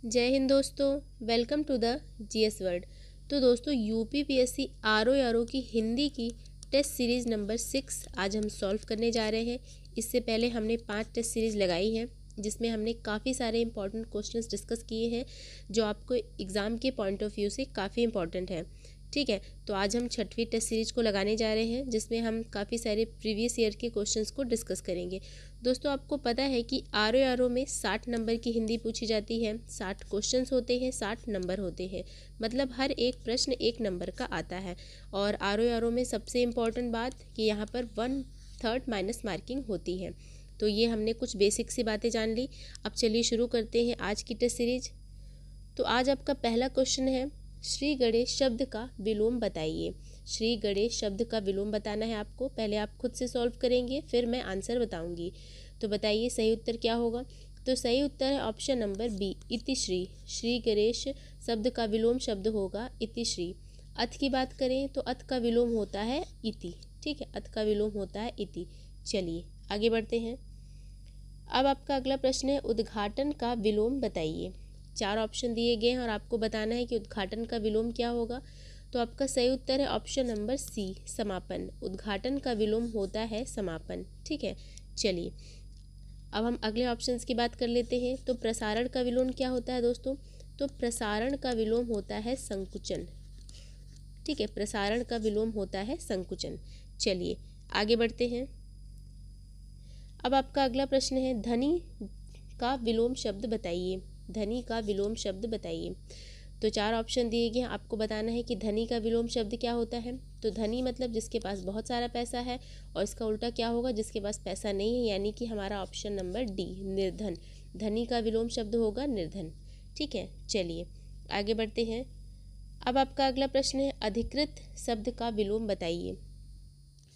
जय हिंद दोस्तों, welcome to the GS world. तो दोस्तों यूपीपीएससी आरओ की हिंदी की टेस्ट सीरीज़ नंबर 6 आज हम सॉल्व करने जा रहे हैं। इससे पहले हमने 5 टेस्ट सीरीज़ लगाई हैं जिसमें हमने काफ़ी सारे इंपॉर्टेंट क्वेश्चंस डिस्कस किए हैं जो आपको एग्ज़ाम के पॉइंट ऑफ व्यू से काफ़ी इंपॉर्टेंट है। ठीक है, तो आज हम 6वीं टेस्ट सीरीज को लगाने जा रहे हैं जिसमें हम काफ़ी सारे प्रीवियस ईयर के क्वेश्चंस को डिस्कस करेंगे। दोस्तों आपको पता है कि आरओ में 60 नंबर की हिंदी पूछी जाती है, 60 क्वेश्चंस होते हैं, 60 नंबर होते हैं, मतलब हर एक प्रश्न 1 नंबर का आता है। और आरओ में सबसे इम्पॉर्टेंट बात कि यहाँ पर 1/3 माइनस मार्किंग होती है। तो ये हमने कुछ बेसिक सी बातें जान ली। अब चलिए शुरू करते हैं आज की टेस्ट सीरीज। तो आज आपका पहला क्वेश्चन है, श्री गणेश शब्द का विलोम बताइए। श्री गणेश शब्द का विलोम बताना है आपको। पहले आप खुद से सॉल्व करेंगे, फिर मैं आंसर बताऊंगी। तो बताइए सही उत्तर क्या होगा। तो सही उत्तर है ऑप्शन नंबर बी, इतिश्री। श्री गणेश शब्द का विलोम शब्द होगा इतिश्री। अथ की बात करें तो अथ का विलोम होता है इति। ठीक है, अथ का विलोम होता है इति। चलिए आगे बढ़ते हैं। अब आपका अगला प्रश्न है, उद्घाटन का विलोम बताइए। 4 ऑप्शन दिए गए हैं और आपको बताना है कि उद्घाटन का विलोम क्या होगा। तो आपका सही उत्तर है ऑप्शन नंबर सी, समापन। उद्घाटन का विलोम होता है समापन। ठीक है, चलिए अब हम अगले ऑप्शंस की बात कर लेते हैं। तो प्रसारण का विलोम क्या होता है दोस्तों। तो प्रसारण का विलोम होता है संकुचन। ठीक है, प्रसारण का विलोम होता है संकुचन। चलिए आगे बढ़ते हैं। अब आपका अगला प्रश्न है, धनी का विलोम शब्द बताइए। धनी का विलोम शब्द बताइए। तो 4 ऑप्शन दिए गए हैं, आपको बताना है कि धनी का विलोम शब्द क्या होता है। तो धनी मतलब जिसके पास बहुत सारा पैसा है, और इसका उल्टा क्या होगा, जिसके पास पैसा नहीं है, यानी कि हमारा ऑप्शन नंबर डी, निर्धन। धनी का विलोम शब्द होगा निर्धन। ठीक है, चलिए आगे बढ़ते हैं। अब आपका अगला प्रश्न है, अधिकृत शब्द का विलोम बताइए।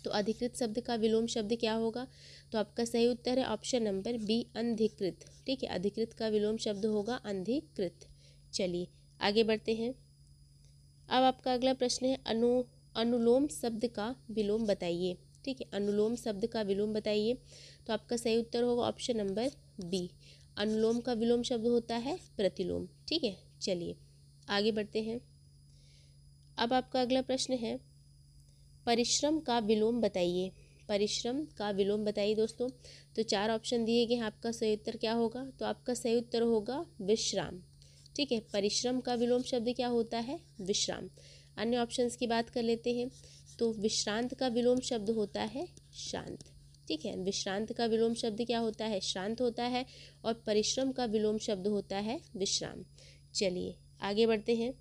तो अधिकृत शब्द का विलोम शब्द क्या होगा। तो आपका सही उत्तर है ऑप्शन नंबर बी, अनधिकृत। ठीक है, अधिकृत का विलोम शब्द होगा अनधिकृत। चलिए आगे बढ़ते हैं। अब आपका अगला प्रश्न है, अनुलोम शब्द का विलोम बताइए। ठीक है, अनुलोम शब्द का विलोम बताइए। तो आपका सही उत्तर होगा ऑप्शन नंबर बी, अनुलोम का विलोम शब्द होता है प्रतिलोम। ठीक है, चलिए आगे बढ़ते हैं। अब आपका अगला प्रश्न है, परिश्रम का विलोम बताइए। परिश्रम का विलोम बताइए दोस्तों। तो 4 ऑप्शन दिए गए हैं, आपका सही उत्तर क्या होगा। तो आपका सही उत्तर होगा विश्राम। ठीक है, परिश्रम का विलोम शब्द क्या होता है, विश्राम। अन्य ऑप्शंस की बात कर लेते हैं। तो विश्रांत का विलोम शब्द होता है शांत। ठीक है, विश्रांत का विलोम शब्द क्या होता है, शांत होता है। और परिश्रम का विलोम शब्द होता है विश्राम। चलिए आगे बढ़ते हैं।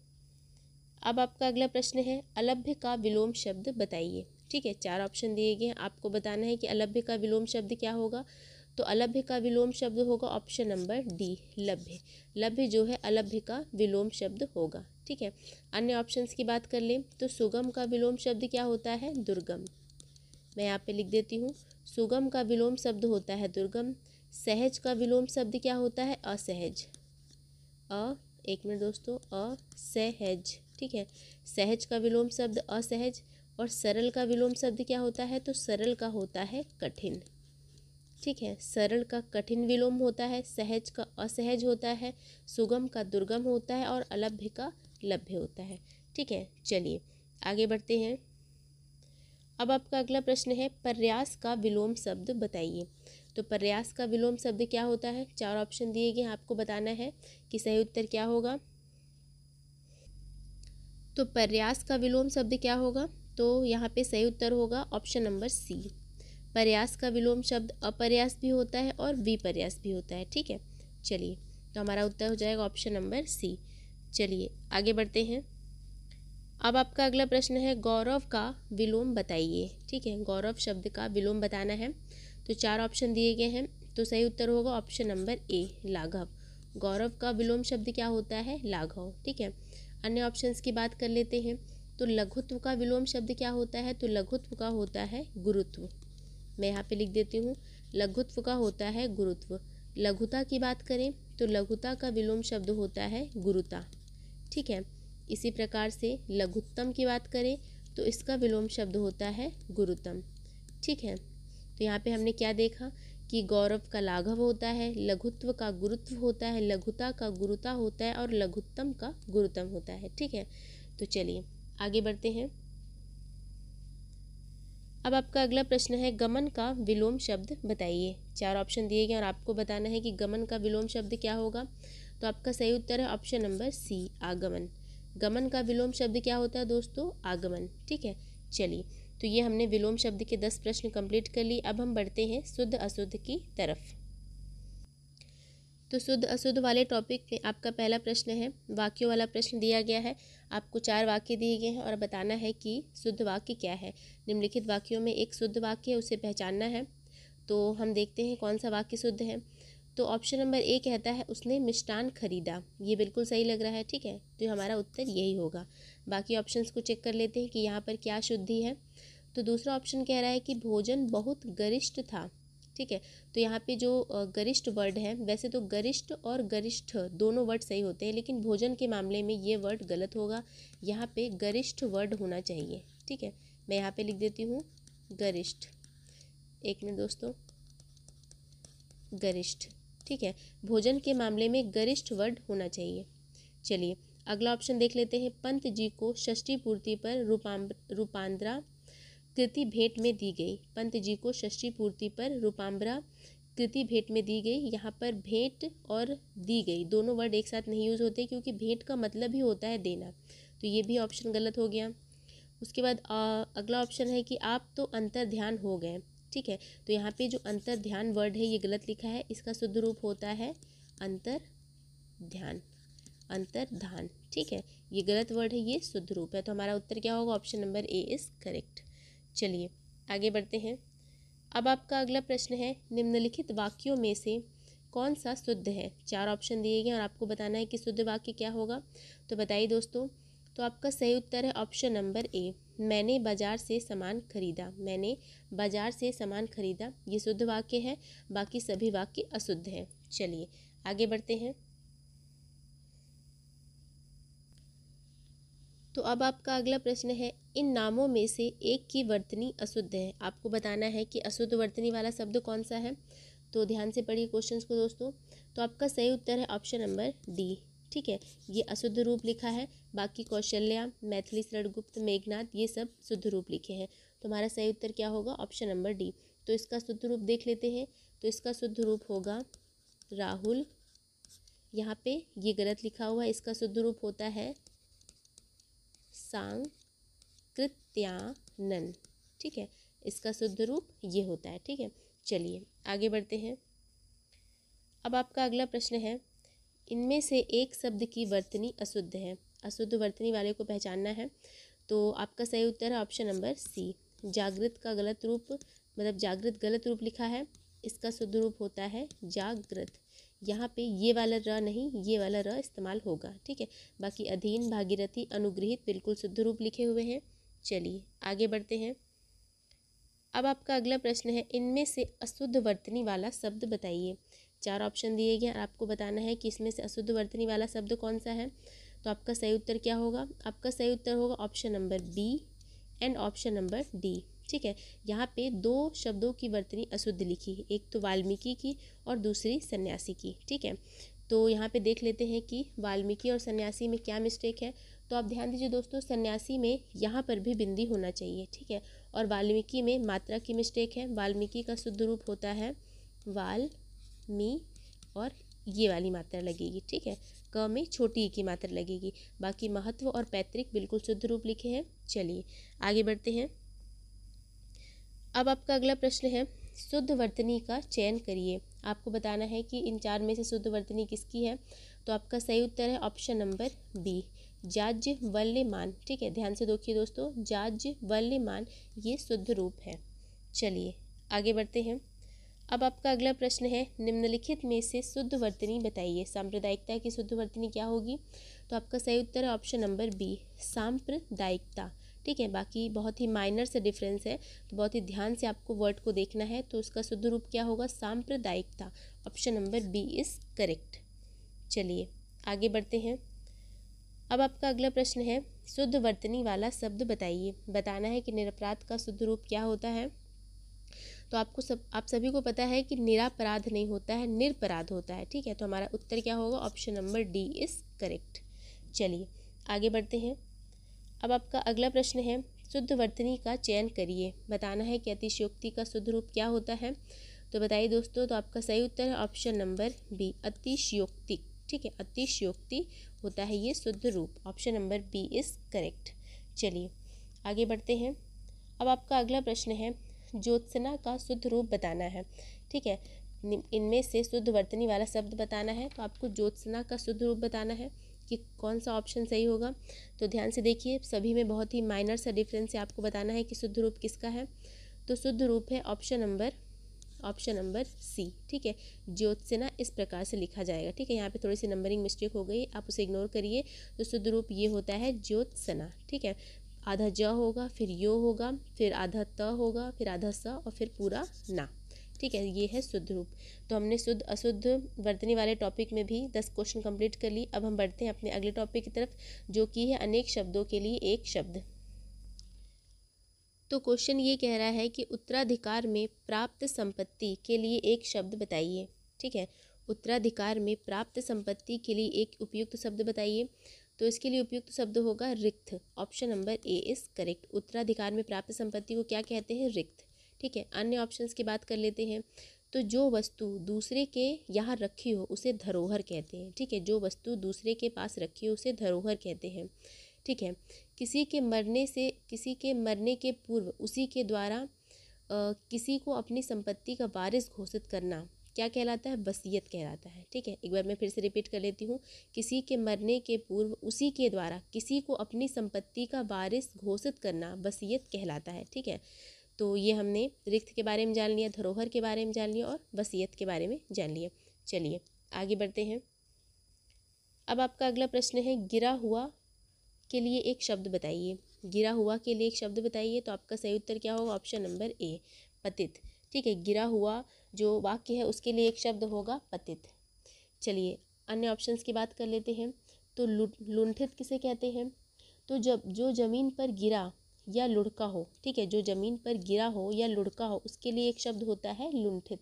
अब आपका अगला प्रश्न है, अलभ्य का विलोम शब्द बताइए। ठीक है, 4 ऑप्शन दिए गए हैं, आपको बताना है कि अलभ्य का विलोम शब्द क्या होगा। तो अलभ्य का विलोम शब्द होगा ऑप्शन नंबर डी, लभ्य। लभ्य जो है अलभ्य का विलोम शब्द होगा। ठीक है, अन्य ऑप्शंस की बात कर लें तो सुगम का विलोम शब्द क्या होता है, दुर्गम। मैं यहाँ पे लिख देती हूँ, सुगम का विलोम शब्द होता है दुर्गम। सहज का विलोम शब्द क्या होता है, असहज। एक मिनट दोस्तों, असहज। ठीक है, सहज का विलोम शब्द असहज। और सरल का विलोम शब्द क्या होता है, तो सरल का होता है कठिन। ठीक है, सरल का कठिन विलोम होता है, सहज का असहज होता है, सुगम का दुर्गम होता है, और अलभ्य का लभ्य होता है। ठीक है, चलिए आगे बढ़ते हैं। अब आपका अगला प्रश्न है, प्रयास का विलोम शब्द बताइए। तो प्रयास का विलोम शब्द क्या होता है। 4 ऑप्शन दिए गए हैं, आपको बताना है कि सही उत्तर क्या होगा। तो प्रयास का विलोम शब्द क्या होगा। तो यहाँ पे सही उत्तर होगा ऑप्शन नंबर सी, प्रयास का विलोम शब्द अप्रयास भी होता है और विपर्यास भी होता है। ठीक है, चलिए तो हमारा उत्तर हो जाएगा ऑप्शन नंबर सी। चलिए आगे बढ़ते हैं। अब आपका अगला प्रश्न है, गौरव का विलोम बताइए। ठीक है, गौरव शब्द का विलोम बताना है। तो 4 ऑप्शन दिए गए हैं, तो सही उत्तर होगा ऑप्शन नंबर ए, लाघव। गौरव का विलोम शब्द क्या होता है, लाघव। ठीक है, अन्य ऑप्शंस की बात कर लेते हैं। तो लघुत्व का विलोम शब्द क्या होता है। तो लघुत्व का होता है गुरुत्व। मैं यहाँ पे लिख देती हूँ, लघुत्व का होता है गुरुत्व। लघुता की बात करें तो लघुता का विलोम शब्द होता है गुरुता। ठीक है, इसी प्रकार से लघुत्तम की बात करें तो इसका विलोम शब्द होता है गुरुतम। ठीक है, तो यहाँ पे हमने क्या देखा कि गौरव का लाघव होता है, लघुत्व का गुरुत्व होता है, लघुता का गुरुता होता है और लघुत्तम का गुरुतम होता है। ठीक है, तो चलिए आगे बढ़ते हैं। अब आपका अगला प्रश्न है, गमन का विलोम शब्द बताइए। 4 ऑप्शन दिए गए और आपको बताना है कि गमन का विलोम शब्द क्या होगा। तो आपका सही उत्तर है ऑप्शन नंबर सी, आगमन। गमन का विलोम शब्द क्या होता है दोस्तों? आगमन। ठीक है, चलिए तो ये हमने विलोम शब्द के 10 प्रश्न कंप्लीट कर लिए। अब हम बढ़ते हैं शुद्ध अशुद्ध की तरफ। तो शुद्ध अशुद्ध वाले टॉपिक में आपका पहला प्रश्न है, वाक्यों वाला प्रश्न दिया गया है। आपको 4 वाक्य दिए गए हैं और बताना है कि शुद्ध वाक्य क्या है। निम्नलिखित वाक्यों में एक शुद्ध वाक्य है, उसे पहचानना है। तो हम देखते हैं कौन सा वाक्य शुद्ध है। तो ऑप्शन नंबर ए कहता है, उसने मिष्ठान खरीदा। ये बिल्कुल सही लग रहा है। ठीक है, तो हमारा उत्तर यही होगा। बाकी ऑप्शंस को चेक कर लेते हैं कि यहाँ पर क्या शुद्धि है। तो दूसरा ऑप्शन कह रहा है कि भोजन बहुत गरिष्ठ था। ठीक है, तो यहाँ पे जो गरिष्ठ वर्ड है, वैसे तो गरिष्ठ और गरिष्ठ दोनों वर्ड सही होते हैं, लेकिन भोजन के मामले में ये वर्ड गलत होगा। यहाँ पे गरिष्ठ वर्ड होना चाहिए। ठीक है, मैं यहाँ पे लिख देती हूँ गरिष्ठ। एक मिनट दोस्तों, गरिष्ठ। ठीक है, भोजन के मामले में गरिष्ठ वर्ड होना चाहिए। चलिए अगला ऑप्शन देख लेते हैं, पंत जी को षष्ठी पूर्ति पर रूपांतरा कृति भेंट में दी गई। पंत जी को षष्ठी पूर्ति पर रूपांतरा कृति भेंट में दी गई। यहाँ पर भेंट और दी गई दोनों वर्ड एक साथ नहीं यूज़ होते, क्योंकि भेंट का मतलब ही होता है देना। तो ये भी ऑप्शन गलत हो गया। उसके बाद अगला ऑप्शन है कि आप तो अंतर ध्यान हो गए। ठीक है, तो यहाँ पे जो अंतर ध्यान वर्ड है ये गलत लिखा है। इसका शुद्ध रूप होता है अंतर ध्यान, अंतर्धान। ठीक है, ये गलत वर्ड है, ये शुद्ध रूप है। तो हमारा उत्तर क्या होगा? Option number A is correct. चलिए आगे बढ़ते हैं। अब आपका अगला प्रश्न है, निम्नलिखित वाक्यों में से कौन सा शुद्ध है। 4 ऑप्शन दिए गए और आपको बताना है कि शुद्ध वाक्य क्या होगा। तो बताइए दोस्तों। तो आपका सही उत्तर है ऑप्शन नंबर ए, मैंने बाजार से सामान खरीदा। मैंने बाजार से सामान खरीदा, ये शुद्ध वाक्य है। बाकी सभी वाक्य अशुद्ध हैं। चलिए आगे बढ़ते हैं। तो अब आपका अगला प्रश्न है, इन नामों में से एक की वर्तनी अशुद्ध है। आपको बताना है कि अशुद्ध वर्तनी वाला शब्द कौन सा है। तो ध्यान से पढ़िए क्वेश्चंस को दोस्तों। तो आपका सही उत्तर है ऑप्शन नंबर डी। ठीक है, ये अशुद्ध रूप लिखा है। बाकी कौशल्या, मैथिली शरणगुप्त, मेघनाथ, ये सब शुद्ध रूप लिखे हैं। तो हमारा सही उत्तर क्या होगा? Option number D. तो इसका शुद्ध रूप देख लेते हैं। तो इसका शुद्ध रूप होगा राहुल। यहाँ पे ये गलत लिखा हुआ है, इसका शुद्ध रूप होता है सांकृत्यानन। ठीक है, इसका शुद्ध रूप ये होता है। ठीक है, चलिए आगे बढ़ते हैं। अब आपका अगला प्रश्न है, इनमें से एक शब्द की वर्तनी अशुद्ध है। अशुद्ध वर्तनी वाले को पहचानना है। तो आपका सही उत्तर है ऑप्शन नंबर सी, जागृत का गलत रूप, मतलब जागृत गलत रूप लिखा है। इसका शुद्ध रूप होता है जागृत। यहाँ पे ये वाला र नहीं, ये वाला र इस्तेमाल होगा। ठीक है, बाकी अधीन, भागीरथी, अनुग्रहित बिल्कुल शुद्ध रूप लिखे हुए हैं। चलिए आगे बढ़ते हैं। अब आपका अगला प्रश्न है, इनमें से अशुद्ध वर्तनी वाला शब्द बताइए। 4 ऑप्शन दिए गए और आपको बताना है कि इसमें से अशुद्ध वर्तनी वाला शब्द कौन सा है। तो आपका सही उत्तर क्या होगा? आपका सही उत्तर होगा option number B and option number D. ठीक है, यहाँ पे 2 शब्दों की वर्तनी अशुद्ध लिखी है, एक तो वाल्मीकि की और दूसरी सन्यासी की। ठीक है, तो यहाँ पे देख लेते हैं कि वाल्मीकि और सन्यासी में क्या मिस्टेक है। तो आप ध्यान दीजिए दोस्तों, सन्यासी में यहाँ पर भी बिंदी होना चाहिए। ठीक है, और वाल्मीकि में मात्रा की मिस्टेक है। वाल्मीकि का शुद्ध रूप होता है वाल मी, और ये वाली मात्रा लगेगी। ठीक है, क में छोटी ई की मात्रा लगेगी। बाकी महत्व और पैतृक बिल्कुल शुद्ध रूप लिखे हैं। चलिए आगे बढ़ते हैं। अब आपका अगला प्रश्न है, शुद्ध वर्तनी का चयन करिए। आपको बताना है कि इन 4 में से शुद्ध वर्तनी किसकी है। तो आपका सही उत्तर है ऑप्शन नंबर बी, जाज्वल्यमान। ठीक है, ध्यान से देखिए दोस्तों, जाज्वल्यमान ये शुद्ध रूप है। चलिए आगे बढ़ते हैं। अब आपका अगला प्रश्न है, निम्नलिखित में से शुद्ध वर्तनी बताइए। सांप्रदायिकता की शुद्ध वर्तनी क्या होगी। तो आपका सही उत्तर है ऑप्शन नंबर बी, सांप्रदायिकता। ठीक है, बाकी बहुत ही माइनर से डिफरेंस है, तो बहुत ही ध्यान से आपको वर्ड को देखना है। तो उसका शुद्ध रूप क्या होगा? सांप्रदायिकता। Option number B is correct. चलिए आगे बढ़ते हैं। अब आपका अगला प्रश्न है, शुद्ध वर्तनी वाला शब्द बताइए। बताना है कि निरपराध का शुद्ध रूप क्या होता है। तो आप सभी को पता है कि निरापराध नहीं होता है, निरपराध होता है। ठीक है, तो हमारा उत्तर क्या होगा? Option number D is correct. चलिए आगे बढ़ते हैं। अब आपका अगला प्रश्न है, शुद्ध वर्तनी का चयन करिए। बताना है कि अतिशयोक्ति का शुद्ध रूप क्या होता है। तो बताइए दोस्तों, तो आपका सही उत्तर है ऑप्शन नंबर बी, अतिशयोक्ति। ठीक है, अतिशयोक्ति होता है ये शुद्ध रूप। Option number B is correct. चलिए आगे बढ़ते हैं। अब आपका अगला प्रश्न है, ज्योत्सना का शुद्ध रूप बताना है। ठीक है, इनमें से शुद्ध वर्तनी वाला शब्द बताना है। तो आपको ज्योत्सना का शुद्ध रूप बताना है कि कौन सा ऑप्शन सही होगा। तो ध्यान से देखिए, सभी में बहुत ही माइनर सा डिफरेंस है। आपको बताना है कि शुद्ध रूप किसका है। तो शुद्ध रूप है ऑप्शन नंबर सी। ठीक है, ज्योत्सना इस प्रकार से लिखा जाएगा। ठीक है, यहाँ पे थोड़ी सी नंबरिंग मिस्टेक हो गई, आप उसे इग्नोर करिए। तो शुद्ध रूप ये होता है ज्योत्सना। ठीक है, आधा ज होगा, फिर यो होगा, फिर आधा त होगा, फिर आधा स और फिर पूरा ना। ठीक है, ये है शुद्ध रूप। तो हमने शुद्ध अशुद्ध वर्तनी वाले टॉपिक में भी 10 क्वेश्चन कंप्लीट कर ली। अब हम बढ़ते हैं अपने अगले टॉपिक की तरफ, जो कि है अनेक शब्दों के लिए एक शब्द। तो क्वेश्चन ये कह रहा है कि उत्तराधिकार में प्राप्त संपत्ति के लिए एक शब्द बताइए। ठीक है, उत्तराधिकार में प्राप्त संपत्ति के लिए एक उपयुक्त शब्द बताइए। तो इसके लिए उपयुक्त शब्द होगा रिक्त। Option number A is correct. उत्तराधिकार में प्राप्त संपत्ति को क्या कहते हैं? रिक्त। ठीक है, अन्य ऑप्शंस की बात कर लेते हैं। तो जो वस्तु दूसरे के यहाँ रखी हो उसे धरोहर कहते हैं। ठीक है, जो वस्तु दूसरे के पास रखी हो उसे धरोहर कहते हैं। ठीक है, किसी के मरने के पूर्व उसी के द्वारा किसी को अपनी संपत्ति का वारिस घोषित करना क्या कहलाता है? वसीयत कहलाता है। ठीक है, एक बार मैं फिर से रिपीट कर लेती हूँ। किसी के मरने के पूर्व उसी के द्वारा किसी को अपनी संपत्ति का वारिस घोषित करना वसीयत कहलाता है। ठीक है, तो ये हमने रिक्त के बारे में जान लिया, धरोहर के बारे में जान लिया और वसीयत के बारे में जान लिया। चलिए आगे बढ़ते हैं। अब आपका अगला प्रश्न है, गिरा हुआ के लिए एक शब्द बताइए। गिरा हुआ के लिए एक शब्द बताइए। तो आपका सही उत्तर क्या होगा? ऑप्शन नंबर ए, पतित। ठीक है, गिरा हुआ जो वाक्य है उसके लिए एक शब्द होगा पतित। चलिए अन्य ऑप्शंस की बात कर लेते हैं। तो लुंठित किसे कहते हैं? तो जब जो ज़मीन पर गिरा या लुढ़का हो। ठीक है, जो ज़मीन पर गिरा हो या लुढ़का हो उसके लिए एक शब्द होता है लुंठित।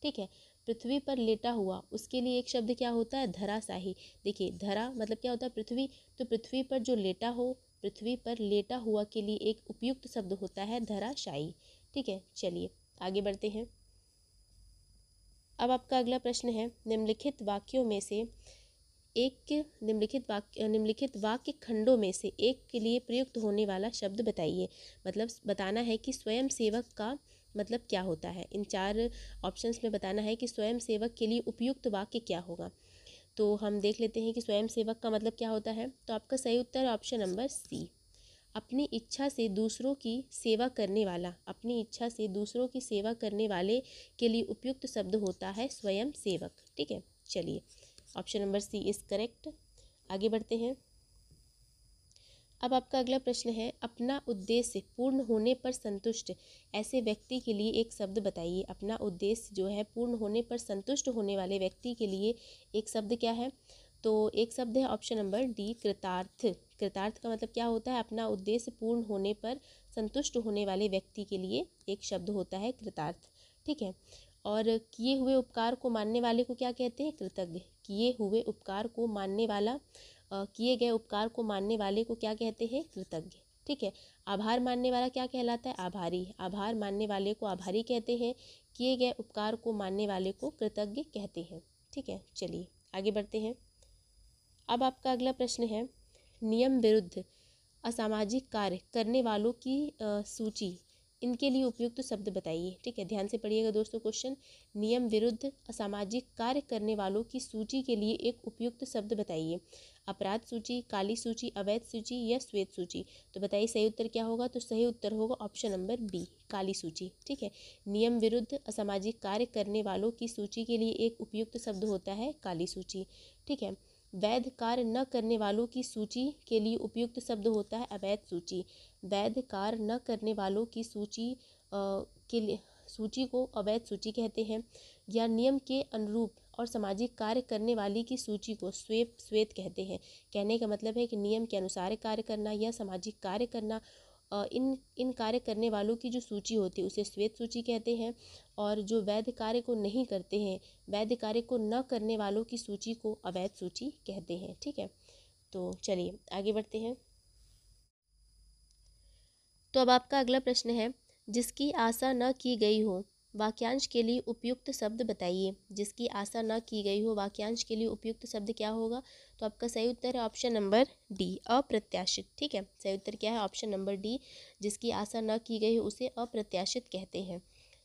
ठीक है, पृथ्वी पर लेटा हुआ उसके लिए एक शब्द क्या होता है? धराशाही। देखिए, धरा मतलब क्या होता है? पृथ्वी। तो पृथ्वी पर जो लेटा हो, पृथ्वी पर लेटा हुआ के लिए एक उपयुक्त शब्द होता है धराशायी। ठीक है, चलिए आगे बढ़ते हैं। अब आपका अगला प्रश्न है, निम्नलिखित वाक्यों में से निम्नलिखित वाक्य खंडों में से एक के लिए प्रयुक्त होने वाला शब्द बताइए। मतलब बताना है कि स्वयं सेवक का मतलब क्या होता है। इन 4 ऑप्शंस में बताना है कि स्वयं सेवक के लिए उपयुक्त वाक्य क्या होगा। तो हम देख लेते हैं कि स्वयं सेवक का मतलब क्या होता है। तो आपका सही उत्तर है ऑप्शन नंबर सी, अपनी इच्छा से दूसरों की सेवा करने वाला। अपनी इच्छा से दूसरों की सेवा करने वाले के लिए उपयुक्त शब्द होता है स्वयं सेवक। ठीक है, चलिए option number C is correct. आगे बढ़ते हैं। अब आपका अगला प्रश्न है, अपना उद्देश्य पूर्ण होने पर संतुष्ट ऐसे व्यक्ति के लिए एक शब्द बताइए। अपना उद्देश्य जो है पूर्ण होने पर संतुष्ट होने वाले व्यक्ति के लिए एक शब्द क्या है? तो एक शब्द है ऑप्शन नंबर डी, कृतार्थ। कृतार्थ का मतलब क्या होता है? अपना उद्देश्य पूर्ण होने पर संतुष्ट होने वाले व्यक्ति के लिए एक शब्द होता है कृतार्थ। ठीक है, और किए हुए उपकार को मानने वाले को क्या कहते हैं? कृतज्ञ। किए हुए उपकार को मानने वाला किए गए उपकार को मानने वाले को क्या कहते हैं? कृतज्ञ। ठीक है, आभार मानने वाला क्या कहलाता है? आभारी। आभार मानने वाले को आभारी कहते हैं। किए गए उपकार को मानने वाले को कृतज्ञ कहते हैं। ठीक है, चलिए आगे बढ़ते हैं। अब आपका अगला प्रश्न है, नियम विरुद्ध असामाजिक कार्य करने वालों की सूची, इनके लिए उपयुक्त शब्द बताइए। ठीक है, ध्यान से पढ़िएगा दोस्तों क्वेश्चन। नियम विरुद्ध असामाजिक कार्य करने वालों की सूची के लिए एक उपयुक्त शब्द बताइए। अपराध सूची, काली सूची, अवैध सूची या श्वेत सूची। तो बताइए सही उत्तर क्या होगा? तो सही उत्तर होगा ऑप्शन नंबर बी, काली सूची। ठीक है, नियम विरुद्ध असामाजिक कार्य करने वालों की सूची के लिए एक उपयुक्त शब्द होता है काली सूची। ठीक है, वैध कार्य न करने वालों की सूची के लिए उपयुक्त शब्द होता है अवैध सूची। वैध कार्य न करने वालों की सूची के लिए सूची को अवैध सूची कहते हैं, या नियम के अनुरूप और सामाजिक कार्य करने वाली की सूची को श्वेत कहते हैं। कहने का मतलब है कि नियम के अनुसार कार्य करना या सामाजिक कार्य करना इन कार्य करने वालों की जो सूची होती है उसे श्वेत सूची कहते हैं, और जो वैध कार्य को नहीं करते हैं, वैध कार्य को न करने वालों की सूची को अवैध सूची कहते हैं। ठीक है, तो चलिए आगे बढ़ते हैं। तो अब आपका अगला प्रश्न है, जिसकी आशा न की गई हो वाक्यांश के लिए उपयुक्त शब्द बताइए। जिसकी आशा न की गई हो वाक्यांश के लिए उपयुक्त शब्द क्या होगा? तो आपका सही उत्तर है ऑप्शन नंबर डी, अप्रत्याशित। ठीक है, सही उत्तर क्या है? ऑप्शन नंबर डी, जिसकी आशा न की गई हो उसे अप्रत्याशित कहते हैं।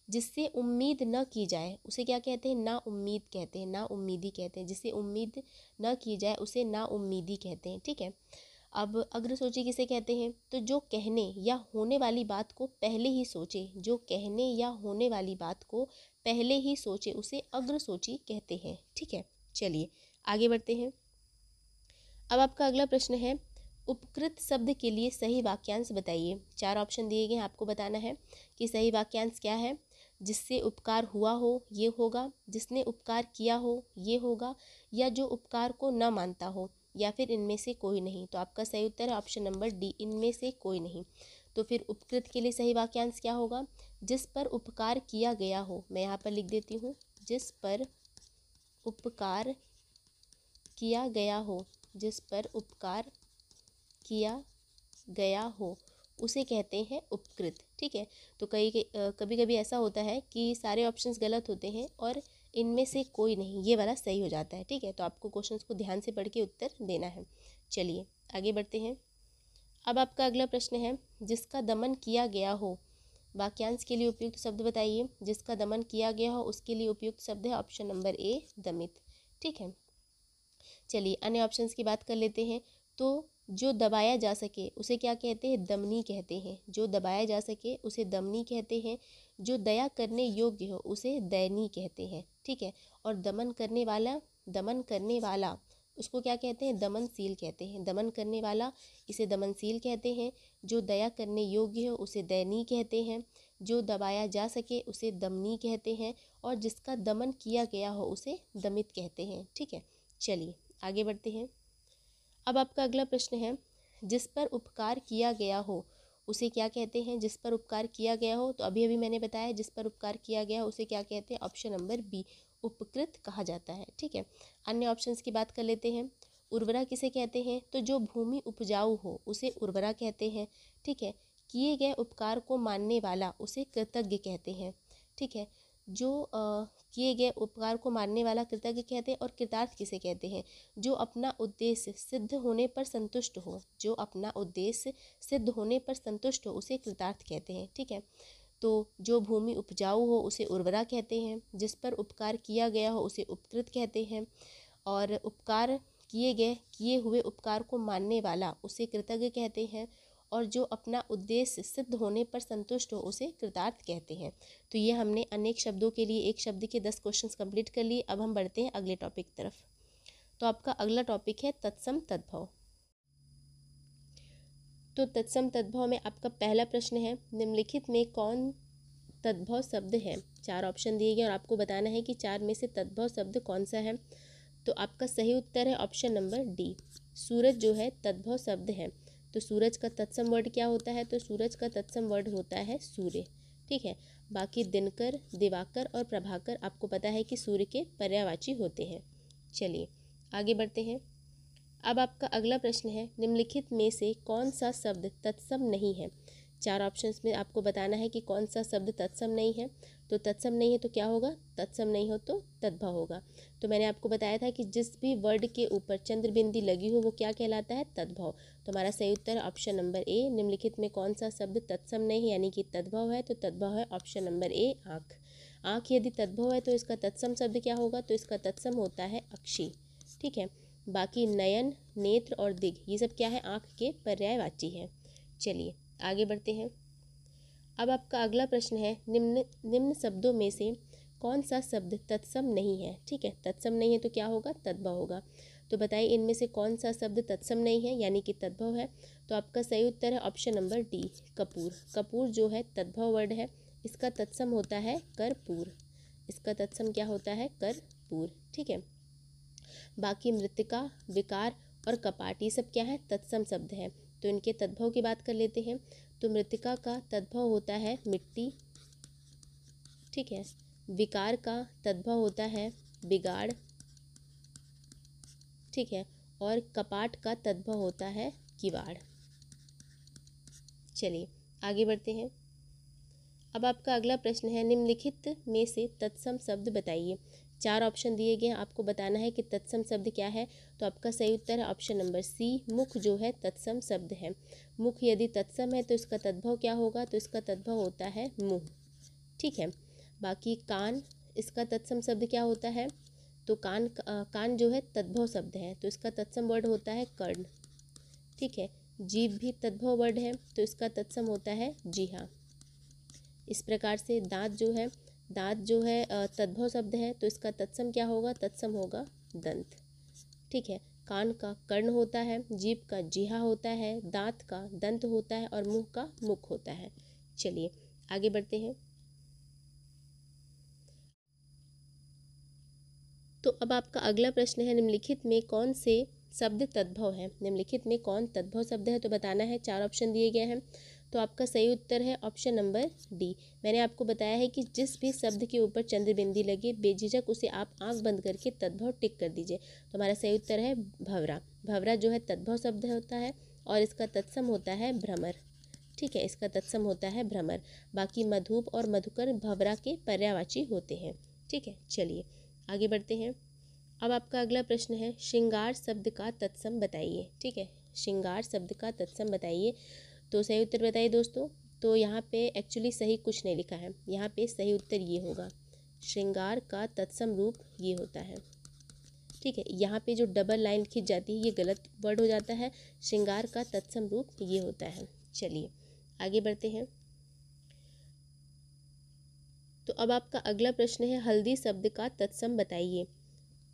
जिससे उम्मीद न की जाए उसे क्या कहते हैं? ना उम्मीद कहते हैं, ना उम्मीदी कहते हैं। जिससे उम्मीद न की जाए उसे ना उम्मीदी कहते हैं। ठीक है, अब अग्रसूची किसे कहते हैं? तो जो कहने या होने वाली बात को पहले ही सोचे, जो कहने या होने वाली बात को पहले ही सोचे उसे अग्रसूची कहते हैं। ठीक है, चलिए आगे बढ़ते हैं। अब आपका अगला प्रश्न है, उपकृत शब्द के लिए सही वाक्यांश बताइए। 4 ऑप्शन दिए गए हैं, आपको बताना है कि सही वाक्यांश क्या है। जिससे उपकार हुआ हो ये होगा, जिसने उपकार किया हो ये होगा, या जो उपकार को न मानता हो, या फिर इनमें से कोई नहीं। तो आपका सही उत्तर है ऑप्शन नंबर डी, इनमें से कोई नहीं। तो फिर उपकृत के लिए सही वाक्यांश क्या होगा? जिस पर उपकार किया गया हो, मैं यहाँ पर लिख देती हूँ, जिस पर उपकार किया गया हो, जिस पर उपकार किया गया हो उसे कहते हैं उपकृत। ठीक है, तो कभी कभी ऐसा होता है कि सारे ऑप्शंस गलत होते हैं और इनमें से कोई नहीं, ये वाला सही हो जाता है। ठीक है, तो आपको क्वेश्चंस को ध्यान से पढ़ के उत्तर देना है। चलिए आगे बढ़ते हैं। अब आपका अगला प्रश्न है, जिसका दमन किया गया हो वाक्यांश के लिए उपयुक्त शब्द बताइए। जिसका दमन किया गया हो उसके लिए उपयुक्त शब्द है ऑप्शन नंबर ए, दमित। ठीक है, चलिए अन्य ऑप्शंस की बात कर लेते हैं। तो जो दबाया जा सके उसे क्या कहते हैं? दमनी कहते हैं। जो दबाया जा सके उसे दमनी कहते हैं। जो दया करने योग्य हो उसे दयनीय कहते हैं। ठीक है, और दमन करने वाला उसको क्या कहते हैं? दमनशील कहते हैं। दमन करने वाला इसे दमनशील कहते हैं। जो दया करने योग्य हो उसे दयनीय कहते हैं। जो दबाया जा सके उसे दमनी कहते हैं, और जिसका दमन किया गया हो उसे दमित कहते हैं। ठीक है, चलिए आगे बढ़ते हैं। अब आपका अगला प्रश्न है, जिस पर उपकार किया गया हो उसे क्या कहते हैं? जिस पर उपकार किया गया हो, तो अभी अभी मैंने बताया जिस पर उपकार किया गया हो उसे क्या कहते हैं? ऑप्शन नंबर बी, उपकृत कहा जाता है। ठीक है, अन्य ऑप्शंस की बात कर लेते हैं। उर्वरा किसे कहते हैं? तो जो भूमि उपजाऊ हो उसे उर्वरा कहते हैं। ठीक है, किए गए उपकार को मानने वाला उसे कृतज्ञ कहते हैं। ठीक है, जो किए गए उपकार को मानने वाला कृतज्ञ कहते हैं। और कृतार्थ किसे कहते हैं? जो अपना उद्देश्य सिद्ध होने पर संतुष्ट हो, जो अपना उद्देश्य सिद्ध होने पर संतुष्ट हो उसे कृतार्थ कहते हैं। ठीक है, तो जो भूमि उपजाऊ हो उसे उर्वरा कहते हैं। जिस पर उपकार किया गया हो उसे उपकृत कहते हैं। और उपकार किए हुए उपकार को मानने वाला उसे कृतज्ञ कहते हैं। और जो अपना उद्देश्य सिद्ध होने पर संतुष्ट हो उसे कृतार्थ कहते हैं। तो ये हमने अनेक शब्दों के लिए एक शब्द के 10 क्वेश्चंस कंप्लीट कर लिए। अब हम बढ़ते हैं अगले टॉपिक की तरफ। तो आपका अगला टॉपिक है तत्सम तद्भव। तो तत्सम तद्भव में आपका पहला प्रश्न है, निम्नलिखित में कौन तद्भव शब्द है? 4 ऑप्शन दिए गए और आपको बताना है कि 4 में से तद्भव शब्द कौन सा है। तो आपका सही उत्तर है ऑप्शन नंबर डी, सूरज जो है तद्भव शब्द है। तो सूरज का तत्सम वर्ड क्या होता है? तो सूरज का तत्सम वर्ड होता है सूर्य। ठीक है, बाकी दिनकर, दिवाकर और प्रभाकर आपको पता है कि सूर्य के पर्यायवाची होते हैं। चलिए आगे बढ़ते हैं। अब आपका अगला प्रश्न है, निम्नलिखित में से कौन सा शब्द तत्सम नहीं है? 4 ऑप्शंस में आपको बताना है कि कौन सा शब्द तत्सम नहीं है। तो तत्सम नहीं है तो क्या होगा? तत्सम नहीं हो तो तद्भव होगा। तो मैंने आपको बताया था कि जिस भी वर्ड के ऊपर चंद्र बिंदी लगी हो वो क्या कहलाता है? तद्भव। तो हमारा सही उत्तर है ऑप्शन नंबर ए, निम्नलिखित में कौन सा शब्द तत्सम नहीं यानी कि तद्भव है? तो तद्भव है ऑप्शन नंबर ए, आँख। आँख यदि तद्भव है तो इसका तत्सम शब्द क्या होगा? तो इसका तत्सम होता है अक्षी। ठीक है, बाकी नयन, नेत्र और दिग ये सब क्या है? आँख के पर्यायवाची है। चलिए आगे बढ़ते हैं। अब आपका अगला प्रश्न है, निम्न शब्दों में से कौन सा शब्द तत्सम नहीं है? ठीक है, तत्सम नहीं है तो क्या होगा? तद्भव होगा। तो बताइए इनमें से कौन सा शब्द तत्सम नहीं है यानी कि तद्भव है? तो आपका सही उत्तर है option number D, Kapoor. Kapoor जो है तद्भव वर्ड है, इसका तत्सम होता है कर्पूर। इसका तत्सम क्या होता है? कर्पूर। ठीक है, बाकी मृतिका, विकार और कपाट ये सब क्या है? तत्सम शब्द है। तो इनके तद्भव की बात कर लेते हैं। तो मृतिका का तद्भव होता है मिट्टी, ठीक है। विकार का तद्भव होता है बिगाड़, ठीक है। और कपाट का तद्भव होता है किवाड़। चलिए आगे बढ़ते हैं। अब आपका अगला प्रश्न है, निम्नलिखित में से तत्सम शब्द बताइए। 4 ऑप्शन दिए गए हैं, आपको बताना है कि तत्सम शब्द क्या है। तो आपका सही उत्तर है ऑप्शन नंबर सी, मुख जो है तत्सम शब्द है। मुख यदि तत्सम है तो इसका तद्भव क्या होगा, तो इसका तद्भव होता है मुंह, ठीक है। बाकी कान, इसका तत्सम शब्द क्या होता है, तो कान जो है तद्भव शब्द है, तो इसका तत्सम वर्ड होता है कर्ण, ठीक है। जीभ भी तद्भव वर्ड है, तो इसका तत्सम होता है जिह्वा। इस प्रकार से दांत जो है तद्भव शब्द है, तो इसका तत्सम क्या होगा, तत्सम होगा दंत, ठीक है। कान का कर्ण होता है, जीभ का जिह्वा होता है, दांत का दंत होता है और मुंह का मुख होता है। चलिए आगे बढ़ते हैं। तो अब आपका अगला प्रश्न है, निम्नलिखित में कौन से शब्द तद्भव है। निम्नलिखित में कौन तद्भव शब्द है, तो बताना है। 4 ऑप्शन दिए गए हैं, तो आपका सही उत्तर है ऑप्शन नंबर डी। मैंने आपको बताया है कि जिस भी शब्द के ऊपर चंद्र बिंदी लगे बेझिझक उसे आप आंख बंद करके तद्भव टिक कर दीजिए। तो हमारा सही उत्तर है भंवरा। भंवरा जो है तद्भव शब्द होता है और इसका तत्सम होता है भ्रमर, ठीक है। इसका तत्सम होता है भ्रमर। बाकी मधुप और मधुकर भंवरा के पर्यायवाची होते हैं, ठीक है। चलिए आगे बढ़ते हैं। अब आपका अगला प्रश्न है, श्रृंगार शब्द का तत्सम बताइए, ठीक है। श्रृंगार शब्द का तत्सम बताइए। तो सही उत्तर बताइए दोस्तों। तो यहाँ पे एक्चुअली सही कुछ नहीं लिखा है, यहाँ पे सही उत्तर ये होगा, श्रृंगार का तत्सम रूप ये होता है, ठीक है। यहाँ पे जो डबल लाइन खिंच जाती है ये गलत वर्ड हो जाता है, श्रृंगार का तत्सम रूप ये होता है। चलिए आगे बढ़ते हैं। तो अब आपका अगला प्रश्न है, हल्दी शब्द का तत्सम बताइए,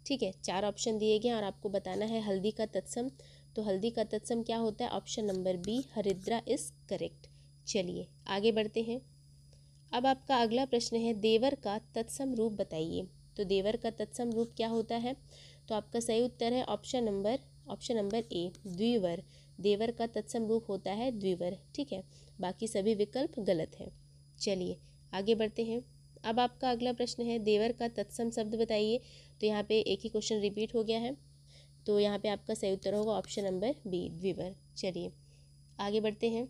ठीक है। 4 ऑप्शन दिए गए और आपको बताना है हल्दी का तत्सम। तो हल्दी का तत्सम क्या होता है, ऑप्शन नंबर बी, हरिद्रा इज करेक्ट। चलिए आगे बढ़ते हैं। अब आपका अगला प्रश्न है, देवर का तत्सम रूप बताइए। तो देवर का तत्सम रूप क्या होता है, तो आपका सही उत्तर है ऑप्शन नंबर ए, द्विवर। देवर का तत्सम रूप होता है द्विवर, ठीक है। बाकी सभी विकल्प गलत हैं। चलिए आगे बढ़ते हैं। अब आपका अगला प्रश्न है, देवर का तत्सम शब्द बताइए। तो यहाँ पे एक ही क्वेश्चन रिपीट हो गया है, तो यहाँ पे आपका सही उत्तर होगा ऑप्शन नंबर बी, द्विवर। चलिए आगे बढ़ते हैं।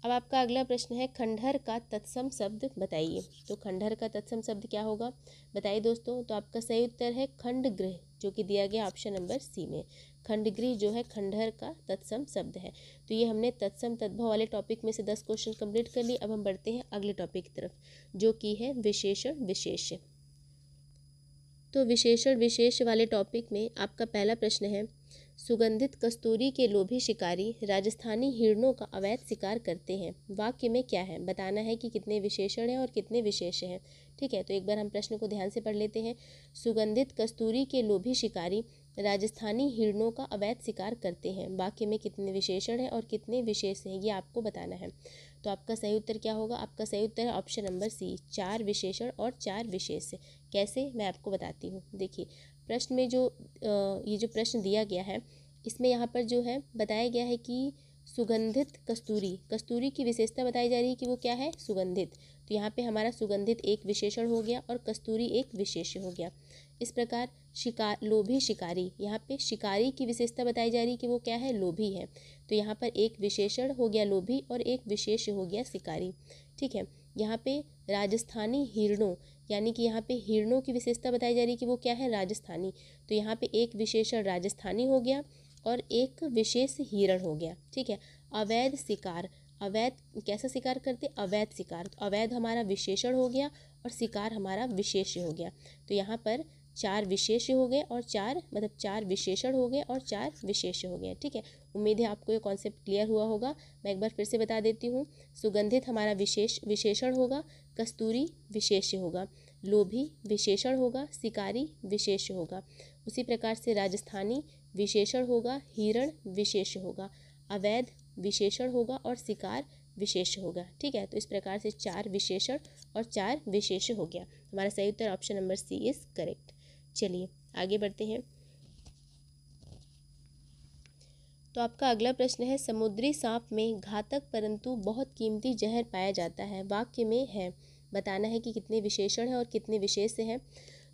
अब आपका अगला प्रश्न है, खंडहर का तत्सम शब्द बताइए। तो खंडहर का तत्सम शब्द क्या होगा बताइए दोस्तों। तो आपका सही उत्तर है खंडगृह, जो कि दिया गया ऑप्शन नंबर सी में। खंडगृह जो है खंडहर का तत्सम शब्द है। तो ये हमने तत्सम तद्भव वाले टॉपिक में से 10 क्वेश्चन कंप्लीट कर लिए। अब हम बढ़ते हैं अगले टॉपिक की तरफ, जो कि है विशेषण विशेष्य। तो विशेषण विशेष वाले टॉपिक में आपका पहला प्रश्न है, सुगंधित कस्तूरी के लोभी शिकारी राजस्थानी हिरणों का अवैध शिकार करते हैं। वाक्य में क्या है, बताना है कि कितने विशेषण हैं और कितने विशेष हैं, ठीक है। तो एक बार हम प्रश्न को ध्यान से पढ़ लेते हैं। सुगंधित कस्तूरी के लोभी शिकारी राजस्थानी हिरणों का अवैध शिकार करते हैं। वाक्य में कितने विशेषण हैं और कितने विशेष हैं, ये आपको बताना है। तो आपका सही उत्तर क्या होगा, आपका सही उत्तर है ऑप्शन नंबर सी, 4 विशेषण और 4 विशेष। कैसे, मैं आपको बताती हूँ। देखिए प्रश्न में जो ये जो प्रश्न दिया गया है, इसमें यहाँ पर जो है बताया गया है कि सुगंधित कस्तूरी की विशेषता बताई जा रही है कि वो क्या है, सुगंधित। तो यहाँ पे हमारा सुगंधित एक विशेषण हो गया और कस्तूरी एक विशेष्य हो गया। इस प्रकार लोभी शिकारी, यहाँ पे शिकारी की विशेषता बताई जा रही है कि वो क्या है, लोभी है। तो यहाँ पर एक विशेषण हो गया लोभी और एक विशेष्य हो गया शिकारी, ठीक है। यहाँ पे राजस्थानी हिरणों, यानी कि यहाँ पे हिरणों की विशेषता बताई जा रही है कि वो क्या है, राजस्थानी। तो यहाँ पे एक विशेषण राजस्थानी हो गया और एक विशेष हिरण हो गया, ठीक है। अवैध शिकार, अवैध कैसा शिकार करते, अवैध शिकार। तो अवैध हमारा विशेषण हो गया और शिकार हमारा विशेष्य हो गया। तो यहाँ पर 4 विशेष्य हो गए और 4 विशेषण हो गए और 4 विशेष्य हो गए, ठीक है। उम्मीद है आपको ये कॉन्सेप्ट क्लियर हुआ होगा। मैं एक बार फिर से बता देती हूँ। सुगंधित हमारा विशेषण होगा, कस्तूरी विशेष्य होगा, लोभी विशेषण होगा, शिकारी विशेष्य होगा। उसी प्रकार से राजस्थानी विशेषण होगा, हिरण विशेष्य होगा, अवैध विशेषण होगा और शिकार विशेष होगा, ठीक है। तो इस प्रकार से 4 विशेषण और 4 विशेष हो गया। हमारा सही उत्तर option number C is correct. चलिए आगे बढ़ते हैं। तो आपका अगला प्रश्न है, समुद्री सांप में घातक परंतु बहुत कीमती जहर पाया जाता है, वाक्य में है। बताना है कि कितने विशेषण हैं और कितने विशेष हैं।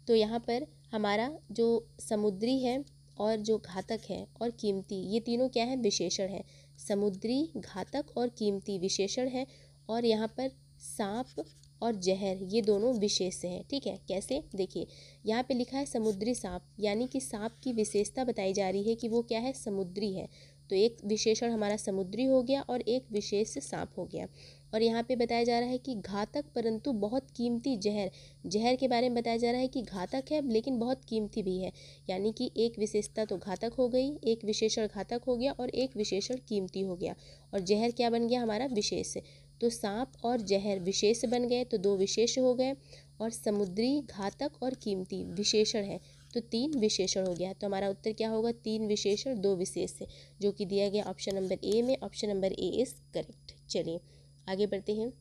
तो यहाँ पर हमारा जो समुद्री है और जो घातक है और कीमती, ये तीनों क्या है, विशेषण है। समुद्री, घातक और कीमती विशेषण है, और यहाँ पर सांप और जहर ये दोनों विशेष हैं। ठीक है, कैसे, देखिए यहाँ पे लिखा है समुद्री सांप, यानी कि सांप की विशेषता बताई जा रही है कि वो क्या है, समुद्री है। तो एक विशेषण हमारा समुद्री हो गया और एक विशेष सांप हो गया। और यहाँ पे बताया जा रहा है कि घातक परंतु बहुत कीमती जहर, जहर के बारे में बताया जा रहा है कि घातक है लेकिन बहुत कीमती भी है, यानी कि एक विशेषता तो घातक हो गई, एक विशेषण घातक हो गया और एक विशेषण कीमती हो गया, और जहर क्या बन गया, हमारा विशेष। तो सांप और जहर विशेष बन गए, तो दो विशेष हो गए, और समुद्री, घातक और कीमती विशेषण है, तो तीन विशेषण हो गया। तो हमारा उत्तर क्या होगा, तीन विशेषण दो विशेष, जो कि दिया गया ऑप्शन नंबर ए में। Option number A is correct. चलिए आगे बढ़ते हैं।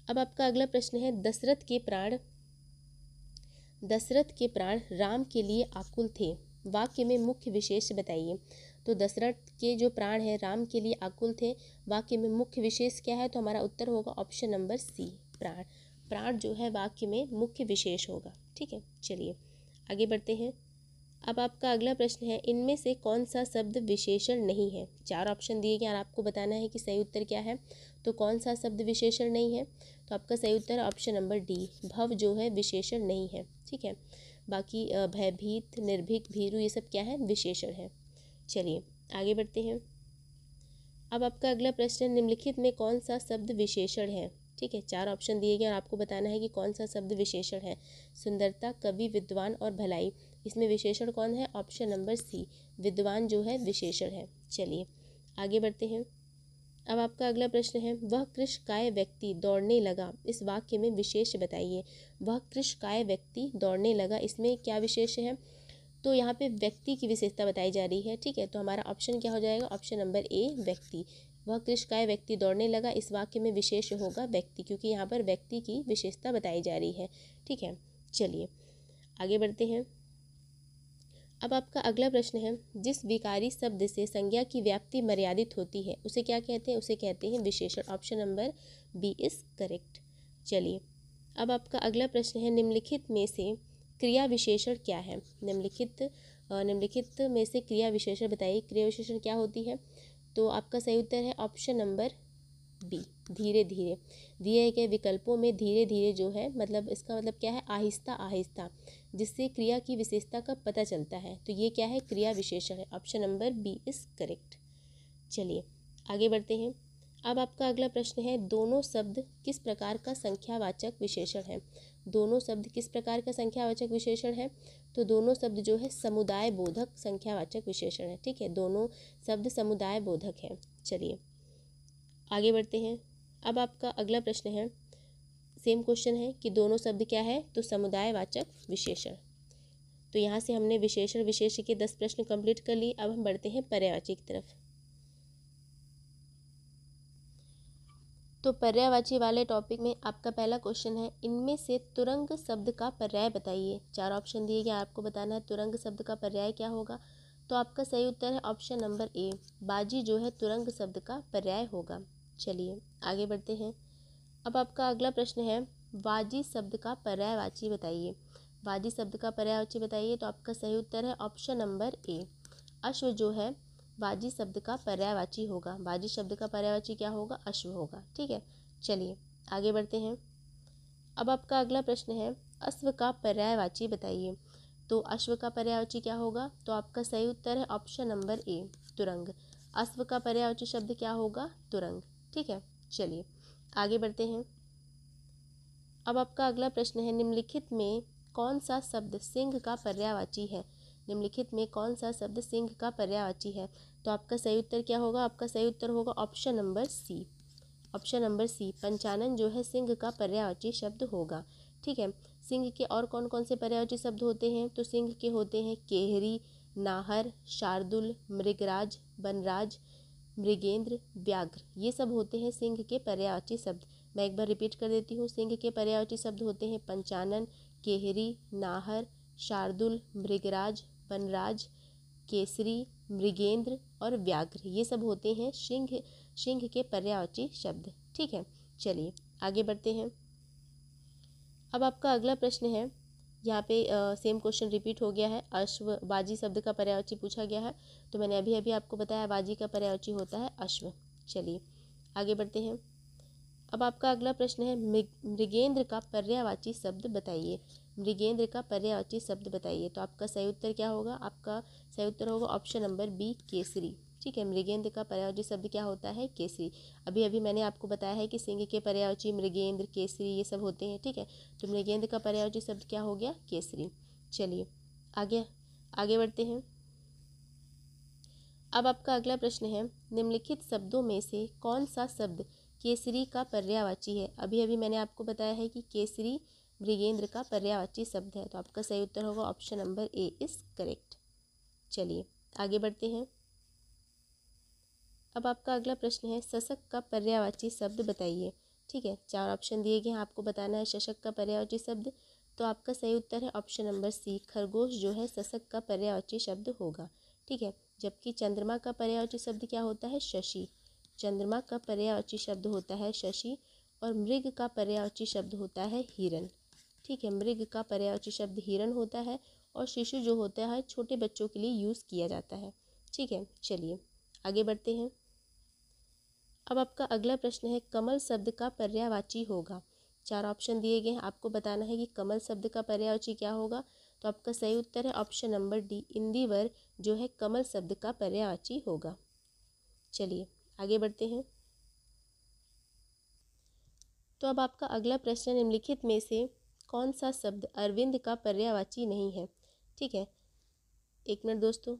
अब आपका अगला प्रश्न है, दशरथ के प्राण राम के लिए आकुल थे, वाक्य में मुख्य विशेष बताइए। तो दशरथ के जो प्राण है राम के लिए आकुल थे, वाक्य में मुख्य विशेष क्या है, तो हमारा उत्तर होगा ऑप्शन नंबर सी, प्राण। प्राण जो है वाक्य में मुख्य विशेष होगा। ठीक है, चलिए आगे बढ़ते हैं। अब आपका अगला प्रश्न है, इनमें से कौन सा शब्द विशेषण नहीं है। चार ऑप्शन दिए गए और आपको बताना है कि सही उत्तर क्या है। तो कौन सा शब्द विशेषण नहीं है, तो आपका सही उत्तर ऑप्शन नंबर डी, भव जो है विशेषण नहीं है। ठीक है, बाकी भयभीत, निर्भीक, भीरु ये सब क्या है, विशेषण है। चलिए आगे बढ़ते हैं। अब आपका अगला प्रश्न, निम्नलिखित में कौन सा शब्द विशेषण है। ठीक है, चार ऑप्शन दिए गए और आपको बताना है कि कौन सा शब्द विशेषण है। सुंदरता, कवि, विद्वान और भलाई, इसमें विशेषण कौन है, ऑप्शन नंबर सी, विद्वान जो है विशेषण है। चलिए आगे बढ़ते हैं। अब आपका अगला प्रश्न है, वह कृशकाय व्यक्ति दौड़ने लगा, इस वाक्य में विशेष बताइए। वह कृशकाय व्यक्ति दौड़ने लगा, इसमें क्या विशेष है, तो यहाँ पे व्यक्ति की विशेषता बताई जा रही है। ठीक है, तो हमारा ऑप्शन क्या हो जाएगा, ऑप्शन नंबर ए, व्यक्ति। वह कृशकाय व्यक्ति दौड़ने लगा, इस वाक्य में विशेष होगा व्यक्ति, क्योंकि यहाँ पर व्यक्ति की विशेषता बताई जा रही है। ठीक है, चलिए आगे बढ़ते हैं। अब आपका अगला प्रश्न है, जिस विकारी शब्द से संज्ञा की व्याप्ति मर्यादित होती है उसे क्या कहते हैं, उसे कहते हैं विशेषण। Option number B is correct. चलिए अब आपका अगला प्रश्न है, निम्नलिखित में से क्रिया विशेषण क्या है। निम्नलिखित में से क्रिया विशेषण बताइए। क्रिया विशेषण क्या होती है, तो आपका सही उत्तर है ऑप्शन नंबर बी, धीरे धीरे। दिए गए विकल्पों में धीरे धीरे जो है, मतलब इसका मतलब क्या है, आहिस्ता आहिस्ता, जिससे क्रिया की विशेषता का पता चलता है, तो ये क्या है, क्रिया विशेषण है। Option number B is correct. चलिए आगे बढ़ते हैं। अब आपका अगला प्रश्न है, दोनों शब्द किस प्रकार का संख्यावाचक विशेषण है। दोनों शब्द किस प्रकार का संख्यावाचक विशेषण है, तो दोनों शब्द जो है समुदाय बोधक संख्यावाचक विशेषण है। ठीक है, दोनों शब्द समुदाय बोधक है। चलिए आगे बढ़ते हैं। अब आपका अगला प्रश्न है, सेम क्वेश्चन है कि दोनों शब्द क्या है, तो समुदायवाचक विशेषण। तो यहाँ से हमने विशेषण विशेष के 10 प्रश्न कंप्लीट कर लिए। अब हम बढ़ते हैं पर्यायवाची की तरफ। तो पर्यायवाची वाले टॉपिक में आपका पहला क्वेश्चन है, इनमें से तुरंग शब्द का पर्याय बताइए। चार ऑप्शन दिए गए, आपको बताना है तुरंग शब्द का पर्याय क्या होगा। तो आपका सही उत्तर है ऑप्शन नंबर ए, बाजी जो है तुरंग शब्द का पर्याय होगा। चलिए आगे बढ़ते हैं। अब आपका अगला प्रश्न है, वाजी शब्द का पर्यायवाची बताइए। वाजी शब्द का पर्यायवाची बताइए, तो आपका सही उत्तर है ऑप्शन नंबर ए, अश्व जो है वाजी शब्द का पर्यायवाची होगा। वाजी शब्द का पर्यायवाची क्या होगा, अश्व होगा। ठीक है, चलिए आगे बढ़ते हैं। अब आपका अगला प्रश्न है, अश्व का पर्यायवाची बताइए। तो अश्व का पर्यायवाची क्या होगा, तो आपका सही उत्तर है ऑप्शन नंबर ए, तुरंग। अश्व का पर्यायवाची शब्द क्या होगा, तुरंग। ठीक है, चलिए आगे बढ़ते हैं। अब आपका अगला प्रश्न है, निम्नलिखित में कौन सा शब्द सिंह का पर्यायवाची है। निम्नलिखित में कौन सा शब्द सिंह का पर्यायवाची है, तो आपका सही उत्तर क्या होगा, आपका सही उत्तर होगा option number C. Option number C, पंचानन जो है सिंह का पर्यायवाची शब्द होगा। ठीक है, सिंह के और कौन कौन से पर्यायवाची शब्द होते हैं, तो सिंह के होते हैं केहरी, नाहर, शार्दुल, मृगराज, वनराज, मृगेंद्र, व्याघ्र, ये सब होते हैं सिंह के पर्यायवाची शब्द। मैं एक बार रिपीट कर देती हूँ, सिंह के पर्यायवाची शब्द होते हैं पंचानन, केहरी, नाहर, शार्दुल, मृगराज, वनराज, केसरी, मृगेंद्र और व्याघ्र ये सब होते हैं सिंह के पर्यायवाची शब्द। ठीक है, चलिए आगे बढ़ते हैं। अब आपका अगला प्रश्न है, यहाँ पे सेम क्वेश्चन रिपीट हो गया है। अश्व, बाजी शब्द का पर्यायवाची पूछा गया है, तो मैंने अभी अभी आपको बताया बाजी का पर्यायवाची होता है अश्व। चलिए आगे बढ़ते हैं। अब आपका अगला प्रश्न है, मृगेंद्र का पर्यायवाची शब्द बताइए। मृगेंद्र का पर्यायवाची शब्द बताइए। तो आपका सही उत्तर क्या होगा? आपका सही उत्तर होगा ऑप्शन नंबर बी, केसरी। ठीक है, मृगेंद्र का पर्यायवाची शब्द क्या होता है? केसरी। अभी अभी मैंने आपको बताया है कि सिंह के पर्यायवाची मृगेंद्र, केसरी ये सब होते हैं। ठीक है, तो मृगेंद्र का पर्यायवाची शब्द क्या हो गया? केसरी। चलिए आगे आगे बढ़ते हैं। अब आपका अगला प्रश्न है, निम्नलिखित शब्दों में से कौन सा शब्द केसरी का पर्यायवाची है? अभी अभी मैंने आपको बताया है कि केसरी मृगेंद्र का पर्यायवाची शब्द है, तो आपका सही उत्तर होगा option number A is correct. चलिए आगे बढ़ते हैं। अब आपका अगला प्रश्न है, शशक का पर्यायवाची शब्द बताइए। ठीक है, 4 ऑप्शन दिए गए हैं, आपको बताना है शशक का पर्यायवाची शब्द। तो आपका सही उत्तर है ऑप्शन नंबर सी, खरगोश जो है शशक का पर्यायवाची शब्द होगा। ठीक है, जबकि चंद्रमा का पर्यायवाची शब्द क्या होता है? शशि। चंद्रमा का पर्यायवाची शब्द होता है शशि। और मृग का पर्यायवाची शब्द होता है हिरण। ठीक है, मृग का पर्यायवाची शब्द हिरण होता है और शिशु जो होता है छोटे बच्चों के लिए यूज़ किया जाता है। ठीक है, चलिए आगे बढ़ते हैं। अब आपका अगला प्रश्न है, कमल शब्द का पर्यायवाची होगा। 4 ऑप्शन दिए गए हैं, आपको बताना है कि कमल शब्द का पर्यायवाची क्या होगा। तो आपका सही उत्तर है ऑप्शन नंबर डी, इंदिवर जो है कमल शब्द का पर्यायवाची होगा। चलिए आगे बढ़ते हैं। तो अब आपका अगला प्रश्न, निम्नलिखित में से कौन सा शब्द अरविंद का पर्यायवाची नहीं है? ठीक है, एक मिनट दोस्तों।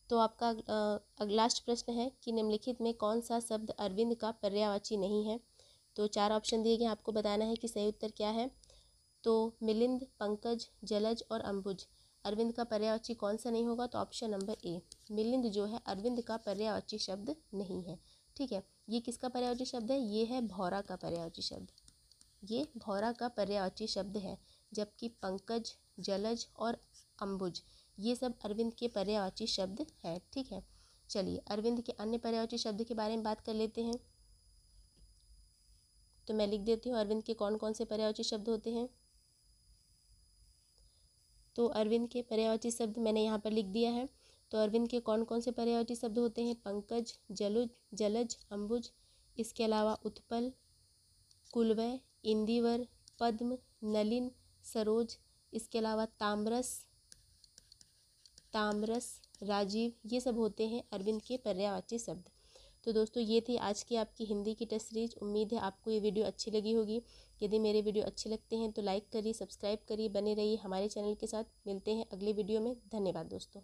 तो आपका लास्ट प्रश्न है कि निम्नलिखित में कौन सा शब्द अरविंद का पर्यायवाची नहीं है? तो 4 ऑप्शन दिए गए, आपको बताना है कि सही उत्तर क्या है। तो मिलिंद, पंकज, जलज और अंबुज, अरविंद का पर्यायवाची कौन सा नहीं होगा? तो ऑप्शन नंबर ए, मिलिंद जो है अरविंद का पर्यायवाची शब्द नहीं है। ठीक है, ये किसका पर्यायवाची शब्द है? ये है भौरा का पर्यायवाची शब्द। ये भौरा का पर्यायवाची शब्द है, जबकि पंकज, जलज और अंबुज ये सब अरविंद के पर्यायवाची शब्द हैं। ठीक है, चलिए अरविंद के अन्य पर्यायवाची शब्द के बारे में बात कर लेते हैं। तो मैं लिख देती हूँ अरविंद के कौन कौन से पर्यायवाची शब्द होते हैं। तो अरविंद के पर्यायवाची शब्द मैंने यहाँ पर लिख दिया है। तो अरविंद के कौन कौन से पर्यायवाची शब्द होते हैं? पंकज, जलज, अंबुज, इसके अलावा उत्पल, कुलवय, इंदिवर, पद्म, नलिन, सरोज, इसके अलावा ताम्रस, राजीव ये सब होते हैं अरविंद के पर्यायवाची शब्द। तो दोस्तों ये थी आज की आपकी हिंदी की टेस्ट सीरीज। उम्मीद है आपको ये वीडियो अच्छी लगी होगी। यदि मेरे वीडियो अच्छे लगते हैं तो लाइक करिए, सब्सक्राइब करिए, बने रहिए हमारे चैनल के साथ। मिलते हैं अगले वीडियो में। धन्यवाद दोस्तों।